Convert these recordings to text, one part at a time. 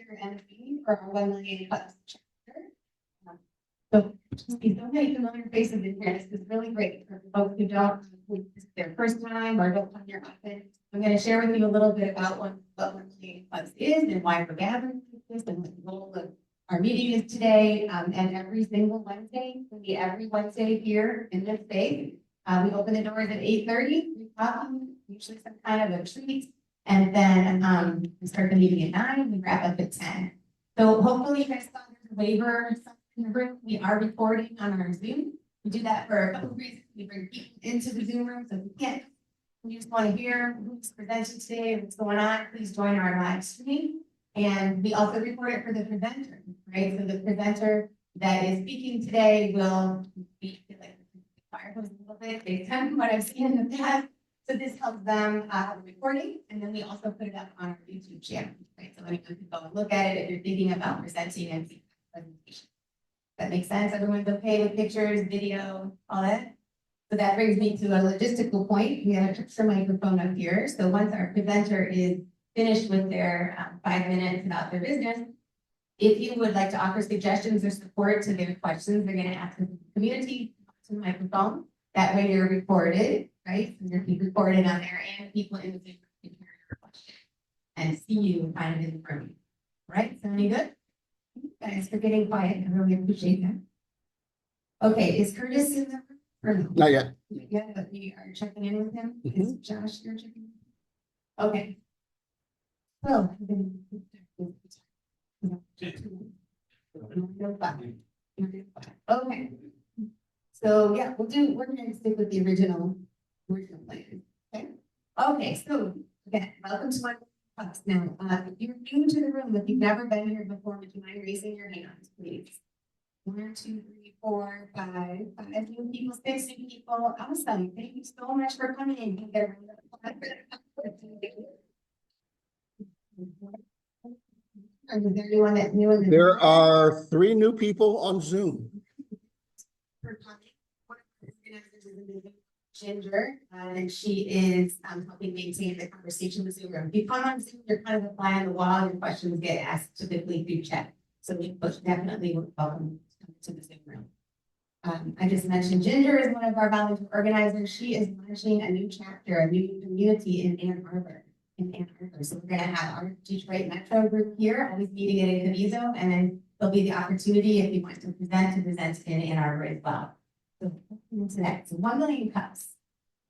your MC for our 1 million plus chapter. So just be so many familiar faces in here. This is really great for folks who don't, this is their first time or don't come here often. I'm going to share with you a little bit about what 1 million plus is and why we're gathering this and what the role of our meeting is today. And every single Wednesday, we'll be every Wednesday here in this space. We open the doors at 8:30. We coffee, usually some kind of a treat. And then we start the meeting at 9, we wrap up at 10. So hopefully you guys saw there's a waiver in the room. We are recording on our Zoom. We do that for a couple of reasons. We bring people into the Zoom room, so if you just want to hear who's presenting today, what's going on, please join our live stream. And we also record it for the presenter, right? So the presenter that is speaking today will be like fire hose a little bit based on what I've seen in the past. So this helps them have a recording, and then we also put it up on our YouTube channel, right? So anyone can go and look at it if you're thinking about presenting and seeing the presentation. That makes sense? Everyone's okay with pictures, video, all that? So that brings me to a logistical point. We have a picture microphone up here. So once our presenter is finished with their 5 minutes about their business, if you would like to offer suggestions or support to their questions, they're going to ask the community to the microphone. That way you're recorded, right? So you're being recorded on there, and people in the Zoom can hear your question and see you kind of in the room. Right? Sounding good? Thanks for getting quiet. I really appreciate that. Okay, is Curtis in the room? Or no? Not yet. Yeah, but we are checking in with him. Is Josh you're checking in? Okay. Well, okay. So yeah, we're gonna stick with the original plan. Okay. Okay, so again, welcome to my class. Now, if you're new to the room, if you've never been here before, would you mind raising your hands, please? 1, 2, 3, 4, 5. 5 new people, 6 new people. Awesome. Thank you so much for coming in. You get a round of applause. Is there anyone that's new in the There are 3 new people on Zoom. for coming? One of the organizers is Ginger, and she is helping maintain the conversation with Zoom room. If you come on Zoom, you're kind of a fly on the wall. Your questions get asked typically through chat. So we definitely welcome to the Zoom room. I just mentioned Ginger is one of our volunteer organizers. She is launching a new chapter, a new community in Ann Arbor. So we're going to have our Detroit Metro group here, always meeting at Incubizo, and then there'll be the opportunity if you want to present in Ann Arbor as well. So into that, so 1 million cups.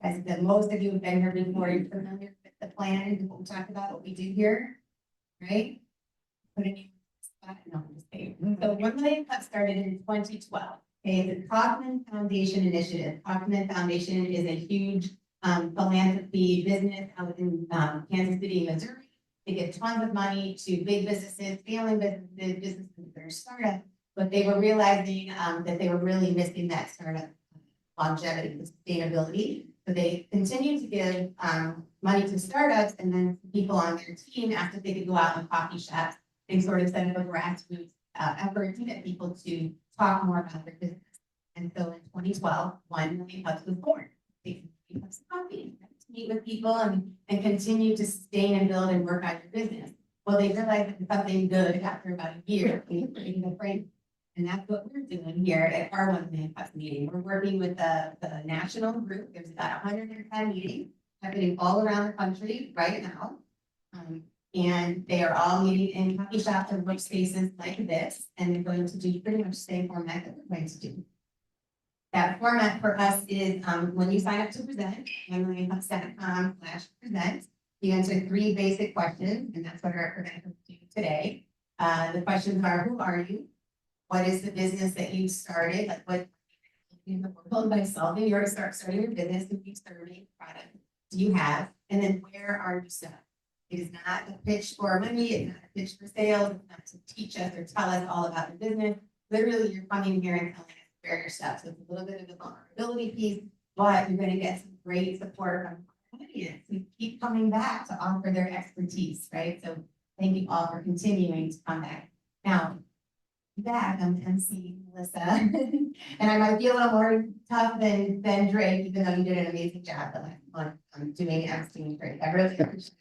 As the most of you have been here before, you're familiar with the plan and what we talked about, what we do here, right? Putting you spot, no, I'm just kidding. So 1 million cups started in 2012. Okay, the Kaufman Foundation Initiative. Kaufman Foundation is a huge philanthropy business out in Kansas City, Missouri. They give tons of money to big businesses, failing businesses that are startup, but they were realizing that they were really missing that startup longevity, sustainability. So they continued to give money to startups, and then people on their team asked if they could go out in coffee shops and sort of set up a grassroots effort to get people to talk more about their business. And so in 2012, 1 million cups was born. They cups of coffee, to meet with people and continue to sustain and build and work on your business. Well, they realized that something good after about a year, creating a frame. And that's what we're doing here at our 1 million cups meeting. We're working with the national group. There's about 110 meetings happening all around the country right now. And they are all meeting in coffee shops or workspaces like this. And they're going to do pretty much the same format that we're going to do. That format for us is when you sign up to present, $1millioncups.com/present, you answer 3 basic questions, and that's what our presenters do today. The questions are, who are you? What is the business that you started? Like what in the world by solving your starting your business, who you serving, product do you have? And then where are you stuck? It is not a pitch for money, it's not a pitch for sales, it's not to teach us or tell us all about your business. Literally, you're coming here and telling us where you're stuck. So it's a little bit of a vulnerability piece, but you're going to get some great support from our audience who keep coming back to offer their expertise, right? So thank you all for continuing to come back. Now, back, I'm MC Melissa, and I might be a little more tough than Drake, even though you did an amazing job the last month doing MC Drake. I really appreciate it.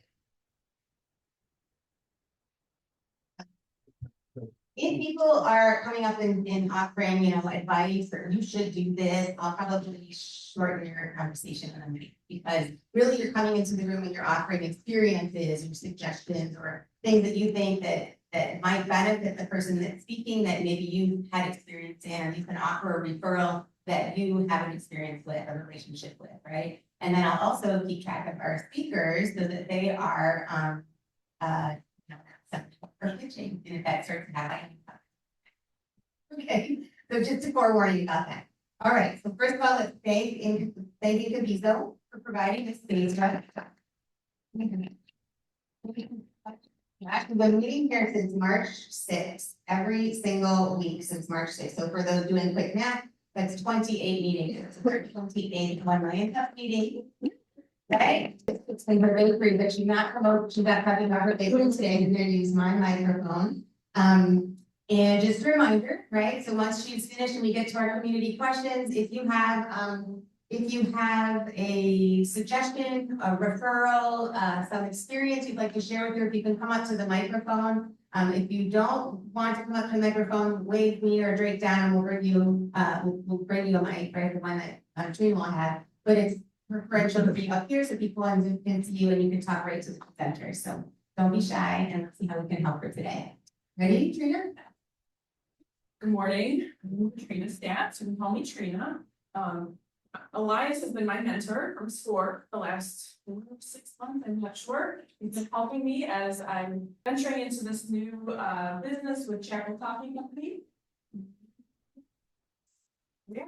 if people are coming up and offering, you know, advice or you should do this, I'll probably shorten your conversation in a minute. Because really you're coming into the room and you're offering experiences or suggestions or things that you think that might benefit the person that's speaking that maybe you had experience in. You can offer a referral that you have an experience with, a relationship with, right? And then I'll also keep track of our speakers so that they are, you know, something for pitching, and if that starts to happen. Okay, so just a forewarning about that. All right, so first of all, let's thank Incubizo for providing this space. Actually, been meeting here since March 6th, every single week since March 6th. So for those doing quick math, that's 28 meetings. So 28 1 million meeting. Okay, it's been really free, but she's not promote, she's not talking about her favorite today, I'm gonna use my microphone. And just a reminder, right, so once she's finished and we get to our community questions, if you have a suggestion, a referral, some experience you'd like to share with her, if you can come up to the microphone. If you don't want to come up to the microphone, wave me or Drake down and we'll bring you a mic, right, the one that Trina will have, but it's preferential to be up here so people on Zoom can see you and you can talk right to the center. So don't be shy and let's see how we can help her today. Ready, Trina? Good morning, I'm Catrina Staats, you can call me Trina. Elias has been my mentor from SCORE the last 6 months, I'm not sure. He's been helping me as I'm venturing into this new business with Chapel Coffee Company. Yeah.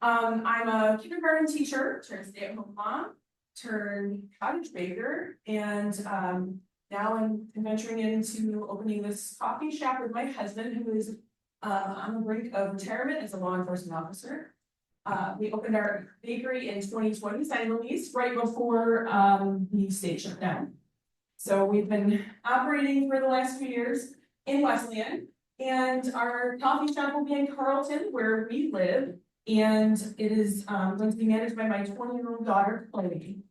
I'm a kindergarten teacher, turned stay-at-home mom, turned cottage baker, and now I'm venturing into opening this coffee shop with my husband, who is on the brink of retirement as a law enforcement officer. We opened our bakery in 2020, signed the lease right before the state shut down. So we've been operating for the last few years in Wesleyan, and our coffee shop will be in Carleton, where we live. And it is going to be managed by my 20-year-old daughter, Chloe.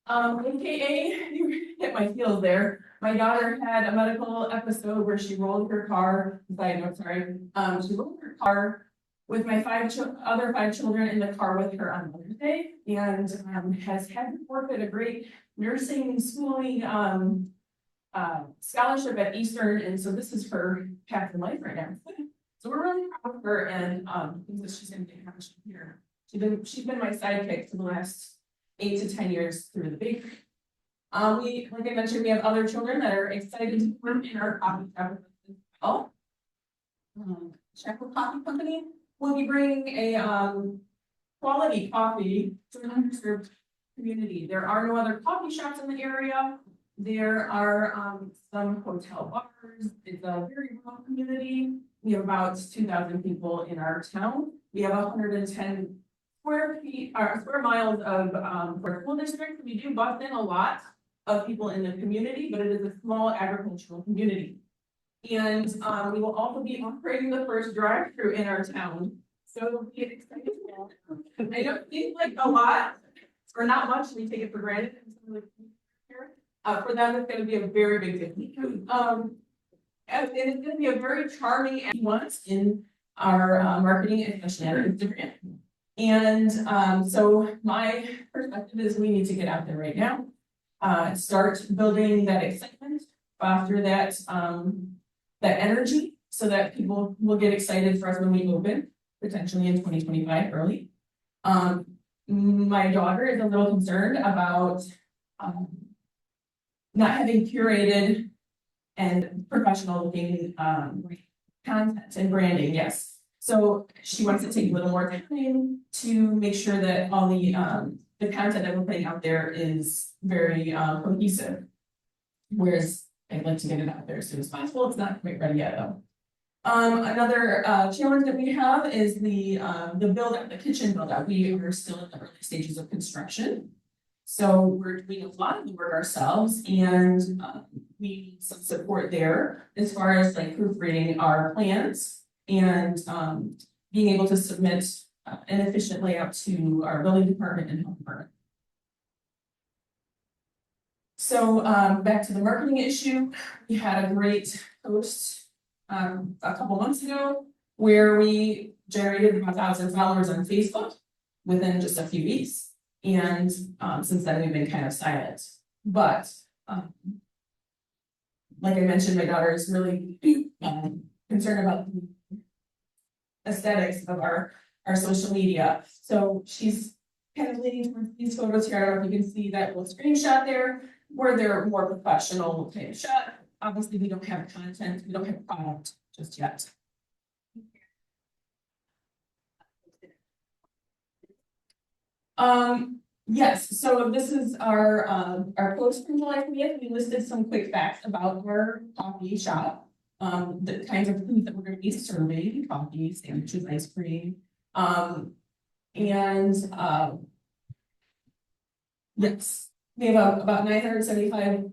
AKA, you hit my heels there. My daughter had a medical episode where she rolled her car, she rolled her car with my other five children in the car with her on Mother's Day, and has had to forfeit a great nursing schooling scholarship at Eastern, and so this is her path in life right now. So we're really proud of her, and think that she's going to get action here. She's been my sidekick for the last 8 to 10 years through the bakery. Like I mentioned, we have other children that are excited to work in our coffee shop as well. Chapel Coffee Company will be bringing a quality coffee to an underserved community. There are no other coffee shops in the area. There are some hotel bars. It's a very rural community. We have about 2,000 people in our town. We have 110 square miles of school district. We do bus in a lot of people in the community, but it is a small agricultural community. And we will also be operating the first drive-through in our town. So it'll be exciting. I don't think like a lot or not much. We take it for granted. For them, it's going to be a very big deal. And it's going to be a very charming once in our marketing, especially on Instagram. And so my perspective is we need to get out there right now, start building that excitement, foster that that energy, so that people will get excited for us when we open, potentially in 2025 early. My daughter is a little concerned about not having curated and professional looking content and branding, yes. So she wants to take a little more time to make sure that all the content that we're putting out there is very cohesive. Whereas I'd like to get it out there as soon as possible. It's not quite ready yet though. Another challenge that we have is the build out, the kitchen build out. We are still in the early stages of construction. So we're doing a lot of the work ourselves, and we need some support there as far as like proofreading our plans and being able to submit an efficient layout to our building department and health department. So back to the marketing issue, we had a great post a couple months ago, where we generated about 1,000 followers on Facebook within just a few weeks. And since then, we've been kind of silent. But like I mentioned, my daughter is really concerned about the aesthetics of our social media. So she's kind of leaning towards these photos here. I don't know if you can see that little screenshot there, where they're more professional kind of shot. Obviously, we don't have content, we don't have product just yet. Yes, so this is our post from July 20th. We listed some quick facts about our coffee shop. The kinds of foods that we're going to be serving: coffee, sandwiches, ice cream. Yes, we have about 975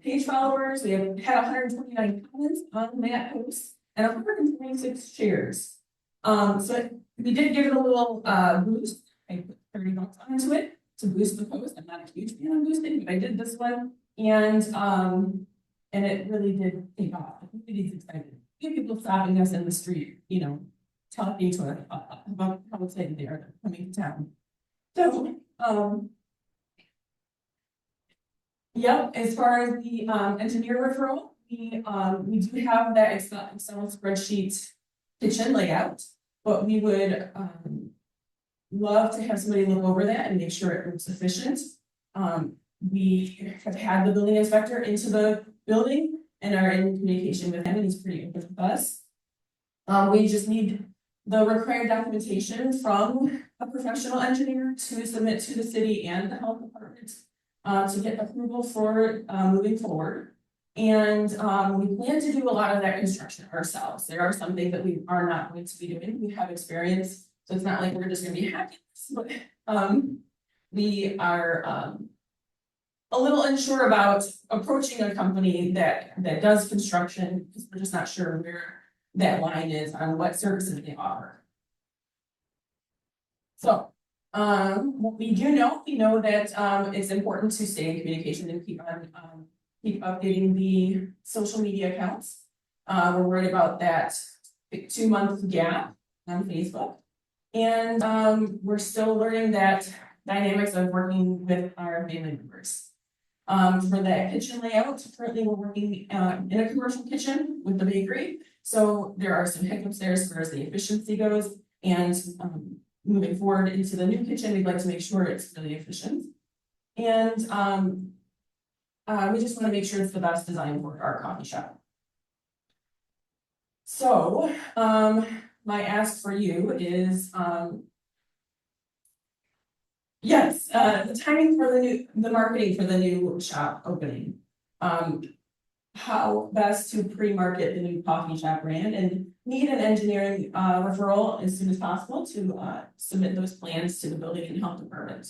page followers. We have had 129 comments on that post and 126 shares. So we did give it a little boost. I put $30 onto it to boost the post. I'm not a huge fan of boosting, but I did this one, and it really did take off. The community's excited. People stopping us in the street, you know, talking to us about how excited they are coming to town. So, yep, as far as the engineer referral, we do have that Excel spreadsheet kitchen layout, but we would love to have somebody look over that and make sure it looks efficient. We have had the building inspector into the building and are in communication with him, and he's pretty open with us. We just need the required documentation from a professional engineer to submit to the city and the health department to get approval for moving forward. And we plan to do a lot of that construction ourselves. There are some things that we are not going to be doing. We have experience, so it's not like we're just going to be hacking this, but we are a little unsure about approaching a company that does construction, because we're just not sure where that line is on what services they offer. So what we do know, we know that it's important to stay in communication and keep updating the social media accounts. We're worried about that 2-month gap on Facebook, and we're still learning that dynamics of working with our family members. For that kitchen layout, currently we're working in a commercial kitchen with the bakery. So there are some hiccups there as far as the efficiency goes, and moving forward into the new kitchen, we'd like to make sure it's really efficient. And we just want to make sure it's the best design for our coffee shop. So my ask for you is yes, the timing for the marketing for the new shop opening. How best to pre-market the new coffee shop brand, and need an engineering referral as soon as possible to submit those plans to the building and health department.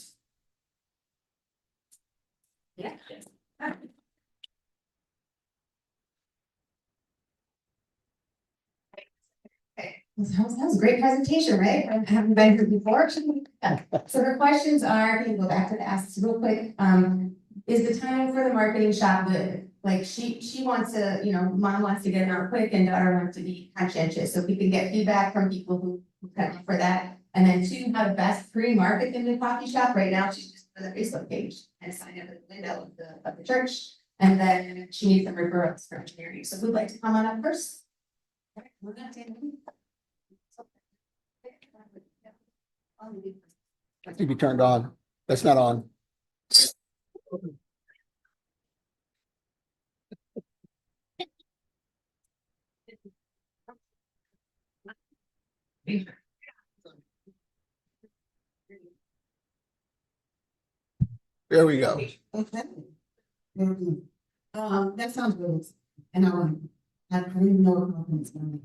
Yeah. Yes. Okay, that was a great presentation, right? I haven't been here before. So her questions are, can you go back to the asks real quick? Is the timing for the marketing shop good? Like she wants to, you know, mom wants to get it out quick and daughter wants to be conscientious. So if we can get feedback from people who come up for that. And then 2, how to best pre-market the new coffee shop. Right now, she's just on the Facebook page and sign up at the window of the church. And then she needs some referrals for engineering. So who'd like to come on up first? Okay, we're not taking. That need to be turned on. That's not on. There we go. Okay. That sounds good. And I don't even know what confidence going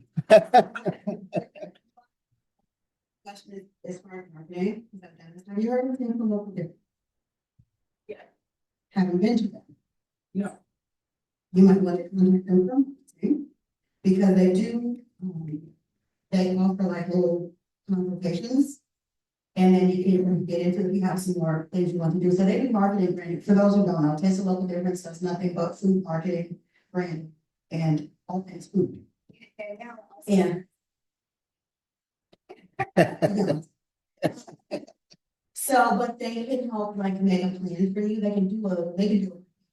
question is for marketing. Have you heard anything from local different? Yeah. Haven't been to them. No. You might want to contact them from, because they do, they offer like little consultations. And then you can get into if you have some more things you want to do. So they do marketing brand. For those who don't know, Taste of Local Difference does nothing but food marketing, brand, and all things food. And so, but they can help like make a plan for you, they can do a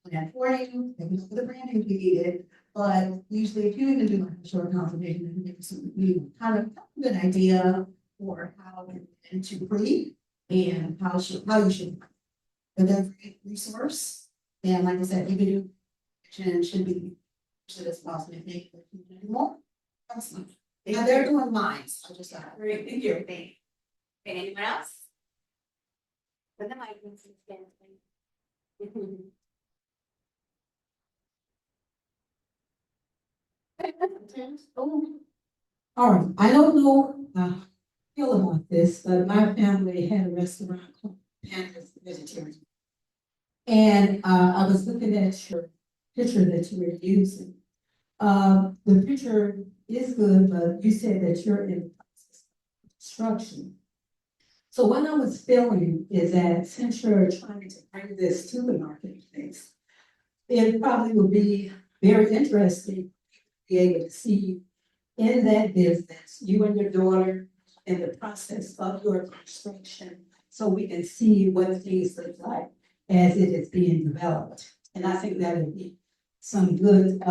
plan for you, they can do the branding if you need it. But usually if you even do like a short consultation, they can give you some, kind of a good idea for how and to breathe and how you should. But they're a great resource, and like I said, you can do, should be, should as possible, if they can do more. Awesome. And they're doing mine, so I'll just, Great, thank you. Okay, anyone else? But the mic needs to stand. All right, I don't know how I feel about this, but my family had a restaurant called Panda's Vegetarian. And I was looking at your picture that you were using. The picture is good, but you said that you're in the process of construction. So what I was feeling is that since you're trying to bring this to the marketplace, it probably would be very interesting to be able to see you in that business, you and your daughter, in the process of your construction, so we can see what things look like as it is being developed. And I think that would be some good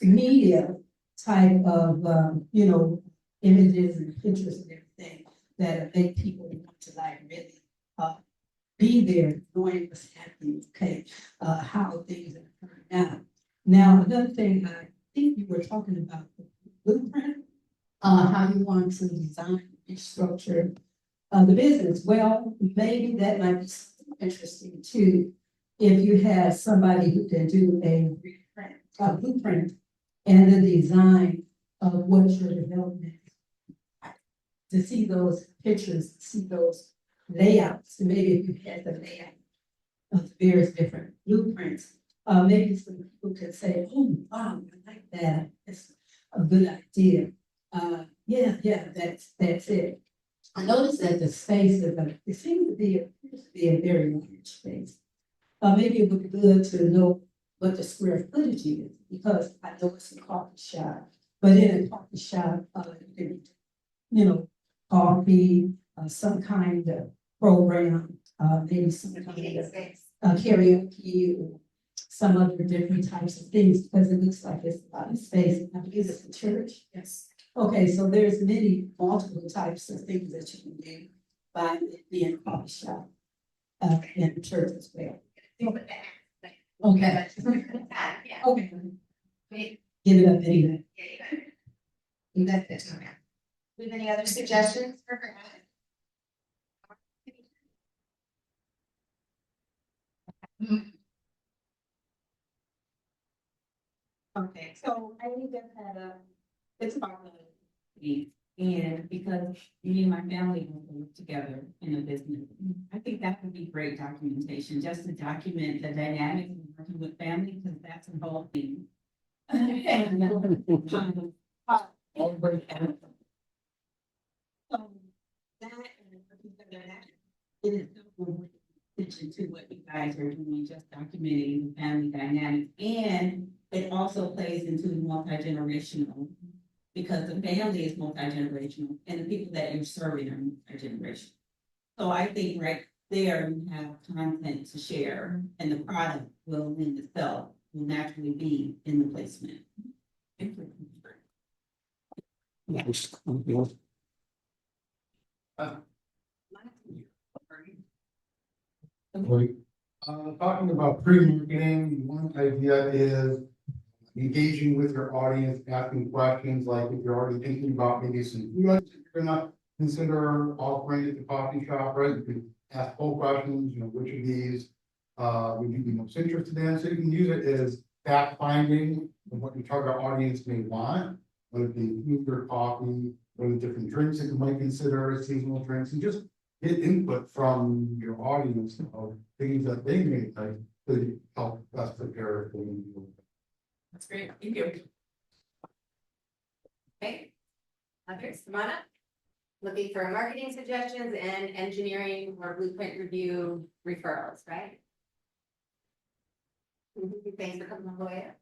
media type of images and pictures and everything that make people want to like really be there, knowing what's happening, okay, how things are turning out. Now, another thing, I think you were talking about the blueprint, how you want to design, restructure the business. Well, maybe that might be something interesting too. If you have somebody who can do a blueprint and the design of what your development is, to see those pictures, see those layouts, maybe if you had the layout of the various different blueprints, maybe some people could say, oh, wow, I like that. It's a good idea. That's it. I noticed that the space is it seems to be appears to be a very large space. Maybe it would be good to know what the square footage is, because I know it's a coffee shop, but in a coffee shop, you can, coffee, some kind of program, maybe some kind of karaoke or some other different types of things, because it looks like it's a lot of space. I believe it's a church. Yes. Okay, so there's multiple types of things that you can do by being a coffee shop, and the church as well. Okay. Yeah. Okay. Wait, Give it up anyway. yeah, you got it. That's it. Okay. Do you have any other suggestions for her? Okay, so I just had it's about me, and because me and my family work together in a business, I think that would be great documentation, just to document the dynamics of working with family, because that's a whole thing. And, so that and it is so attention to what you guys are doing, just documenting the family dynamics, and it also plays into multi-generational, because the family is multi-generational and the people that you're serving are multi-generational. So I think right there you have content to share, and the product will in itself will naturally be in the placement. Thank you. Talking about pre-marketing, one idea is engaging with your audience, asking questions, like if you're already thinking about maybe some food items that you're gonna consider offering at the coffee shop, right? You can ask poll questions, which of these would you be most interested in? So you can use it as fact finding of what your target audience may want, whether it be food or coffee, or the different drinks that you might consider, seasonal drinks, and just get input from your audience of things that they may like to help us prepare for you. That's great, thank you. Okay. Okay, Samana. Looking for marketing suggestions and engineering or blueprint review referrals, right? Thanks for coming all the way up.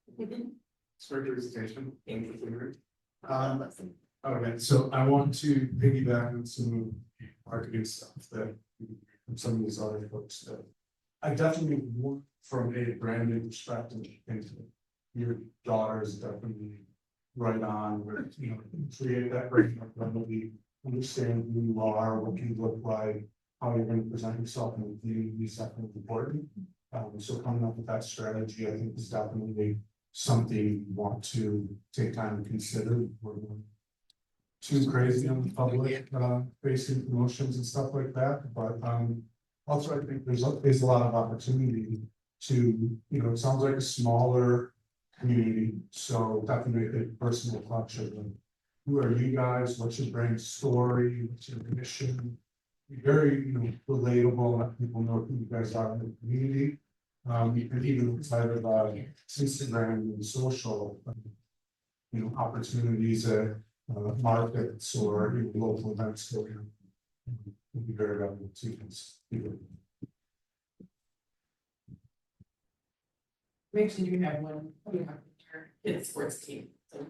Start your presentation. Okay, so I want to piggyback on some marketing stuff that from some of these other folks that. I definitely want from a branding perspective, and your daughter is definitely right on with, create that brand identity, understand who you are, what you look like, how you're gonna present yourself in the community is definitely important. So coming up with that strategy, I think is definitely something you want to take time to consider. We're going too crazy on the public, facing promotions and stuff like that, but, also I think there's a lot of opportunity to, it sounds like a smaller community, so definitely a personal touch of them. Who are you guys? What's your brand story? What's your mission? Be very, relatable, let people know who you guys are in the community. And even outside of Instagram and social, opportunities at markets or local events going on. Would be very valuable to us. Make sure you have one, you have your kids sports team, so.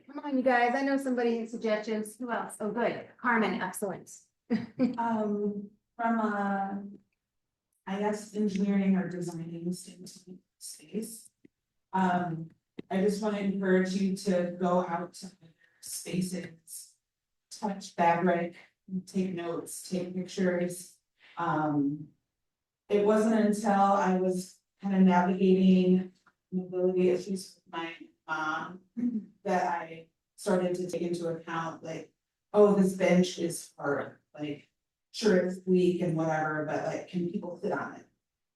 Come on, you guys, I know somebody has suggestions. Who else? Oh, good. Carmen, excellent. From I guess engineering or designing standpoint space. I just want to encourage you to go out to other spaces, touch fabric, take notes, take pictures. It wasn't until I was kind of navigating mobility issues with my mom that I started to take into account, like, oh, this bench is hard, like, sure, it's weak and whatever, but like, can people sit on it?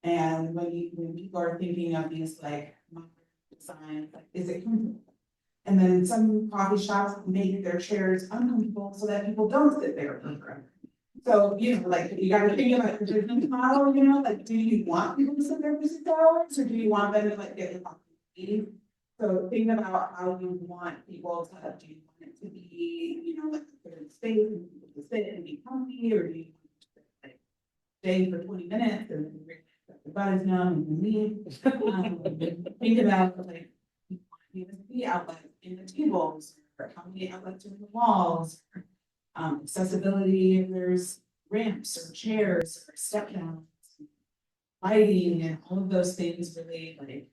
And when people are thinking of these like modern designs, like, is it comfortable? And then some coffee shops make their chairs uncomfortable so that people don't sit there forever. So, like, you gotta think about your business model, like, do you want people to sit there for 6 hours, or do you want them to like get their coffee? So think about how you want people to, do you want it to be, like a good space and people to sit and be comfy, or do you want to like stay for 20 minutes and then the butt is numb and then leave? Think about like, USB outlets in the tables, or how many outlets are in the walls, or, accessibility, if there's ramps or chairs or step downs, lighting, and all of those things really like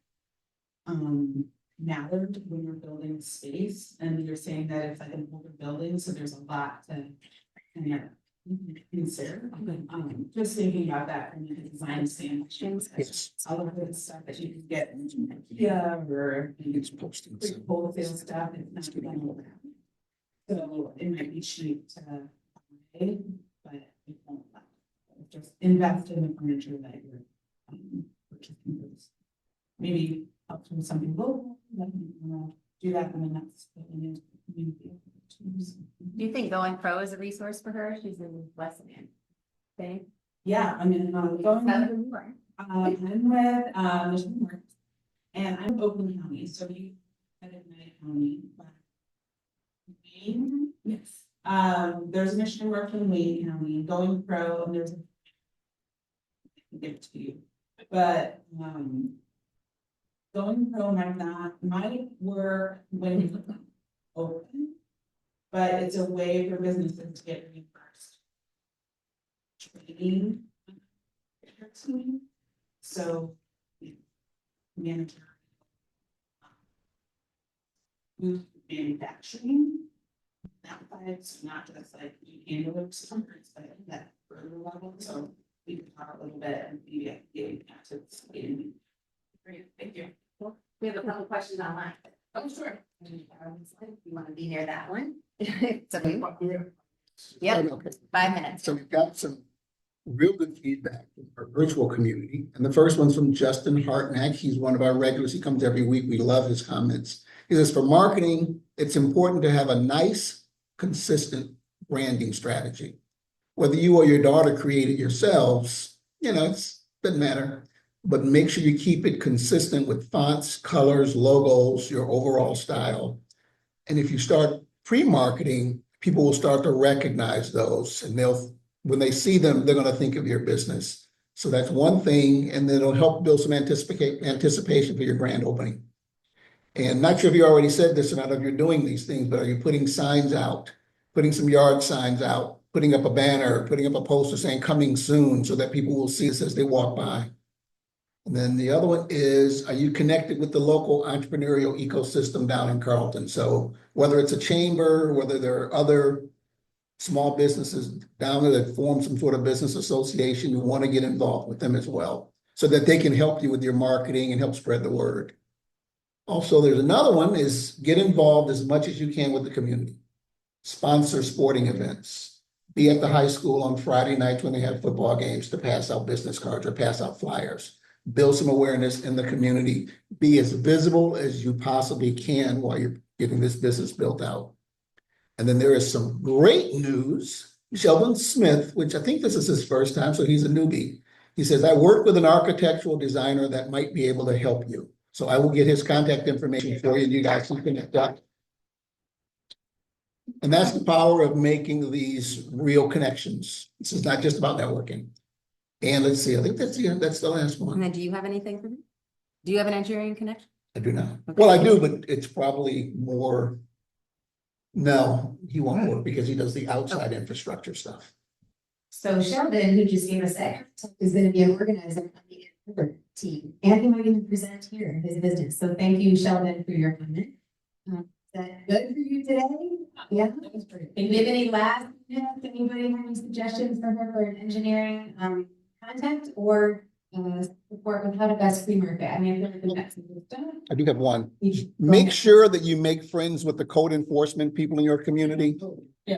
mattered when you're building space. And you're saying that it's like an older building, so there's a lot to consider. Just thinking about that from the design standpoint, Yes. all of the stuff that you can get in IKEA or It's posting. quick wholesale stuff, it's not gonna happen. So it might be cheap to buy, but it won't last. Just invest in the furniture that you're purchasing. Maybe up to something local, like you wanna do that in the next. Do you think Going Pro is a resource for her? She's in Wesleyan. Okay. Yeah, I mean, going. I'm with Mission Works, and I'm Oakland County, so you head of United County, but Wayne, yes. There's a Mission Works in Wayne County, Going Pro, and there's I can give it to you, but Going Pro might work when you open, but it's a way for businesses to get reimbursed. Training. So, manager. Manufacturing. That side, so not just like you handle it, but that further level, so we can talk a little bit and maybe get to the. Great, thank you. We have a couple questions online. Oh, sure. You want to be near that one? So, yep, Okay. 5 minutes. So we've got some real good feedback from our virtual community. And the first one's from Justin Hartnack. He's one of our regulars. He comes every week. We love his comments. He says, for marketing, it's important to have a nice, consistent branding strategy. Whether you or your daughter create it yourselves, it doesn't matter. But make sure you keep it consistent with fonts, colors, logos, your overall style. And if you start pre-marketing, people will start to recognize those, and when they see them, they're going to think of your business. So that's one thing, and then it'll help build some anticipation for your grand opening. And not sure if you already said this or not, if you're doing these things, but are you putting signs out? Putting some yard signs out, putting up a banner, putting up a poster saying coming soon so that people will see this as they walk by. And then the other one is, are you connected with the local entrepreneurial ecosystem down in Carleton? So whether it's a chamber, whether there are other small businesses down there that form some sort of business association, you want to get involved with them as well, so that they can help you with your marketing and help spread the word. Also, there's another one is get involved as much as you can with the community. Sponsor sporting events. Be at the high school on Friday nights when they have football games to pass out business cards or pass out flyers. Build some awareness in the community. Be as visible as you possibly can while you're getting this business built out. And then there is some great news. Sheldon Smith, which I think this is his first time, so he's a newbie. He says, I work with an architectural designer that might be able to help you. So I will get his contact information for you and you guys can connect up. And that's the power of making these real connections. This is not just about networking. And let's see, I think that's the last And one. then do you have anything for me? Do you have an engineering connection? I do not. Okay. Well, I do, but it's probably more. No, he won't work because he does the outside infrastructure stuff. So Sheldon, who just gave us that, is gonna be an organizer on the Incubizo team, and he might even present here his business. So thank you, Sheldon, for your comment. Is that good for you today? Yeah. That was great. And do you have any last minutes? Anybody have any suggestions for her for an engineering contact or support with how to best free market? I mean, I feel like we've got some good stuff. I do have one. You- Make sure that you make friends with the code enforcement people in your community. Yeah.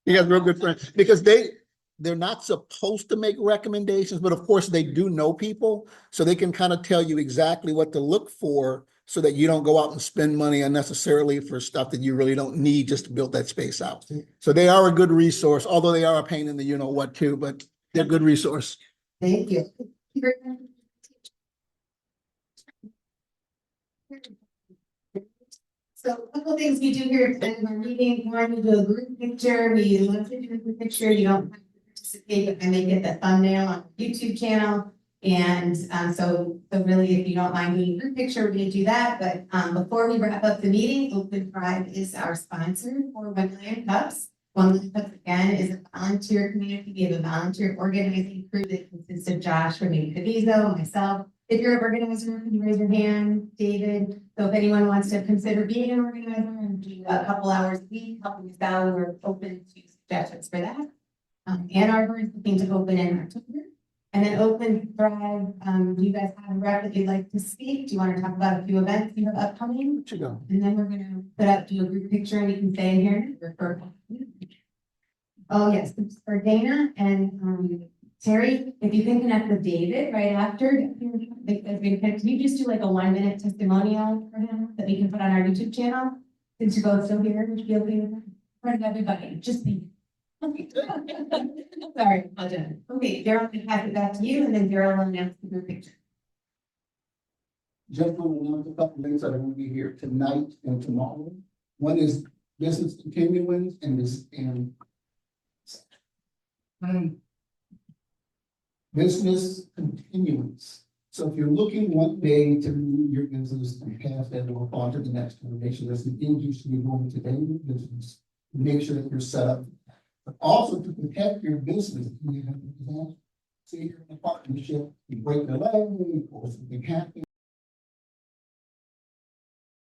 You guys are real good friends because they're not supposed to make recommendations, but of course they do know people. So they can kind of tell you exactly what to look for so that you don't go out and spend money unnecessarily for stuff that you really don't need just to build that space out. So they are a good resource, although they are a pain in the you know what too, but they're a good resource. Thank you. So a couple things we do here at the end of our meeting, one, we do a group picture, we love to do a group picture, you don't have to participate, but I may get the thumbnail on the YouTube channel. And so really, if you don't mind doing a group picture, we're gonna do that, but before we wrap up the meeting, Open Pride is our sponsor for 1 Million Cups. 1 Million Cups again is a volunteer community, we have a volunteer organizing crew that consists of Josh from Incubizo, myself. If you're an organizer, can you raise your hand, David? So if anyone wants to consider being an organizer and do a couple hours a week, helping us out, we're open to suggestions for that. Ann Arbor is looking to open in October. And then Open Thrive, do you guys have a rep that you'd like to speak? Do you want to talk about a few events you have upcoming? Where'd you go? And then we're gonna do a group picture and you can stay in here. Oh, yes, it's for Dana and Terry, if you can connect with David right after, can you just do like a 1-minute testimonial for him that we can put on our YouTube channel? Since you're both still here, would you be okay with that? In front of everybody, just me. Okay. Sorry, I'll do it. Okay, Daryl, I'm gonna pass it back to you and then Daryl will announce the group picture. Just want to announce a couple things that are going to be here tonight and tomorrow. One is business continuance and business continuance. So if you're looking one day to move your business and pass that on to the next generation, there's some things you should be doing today in your business. Make sure that you're set up, but also to protect your business. You know, say you're in a partnership, you break the leg or something happens.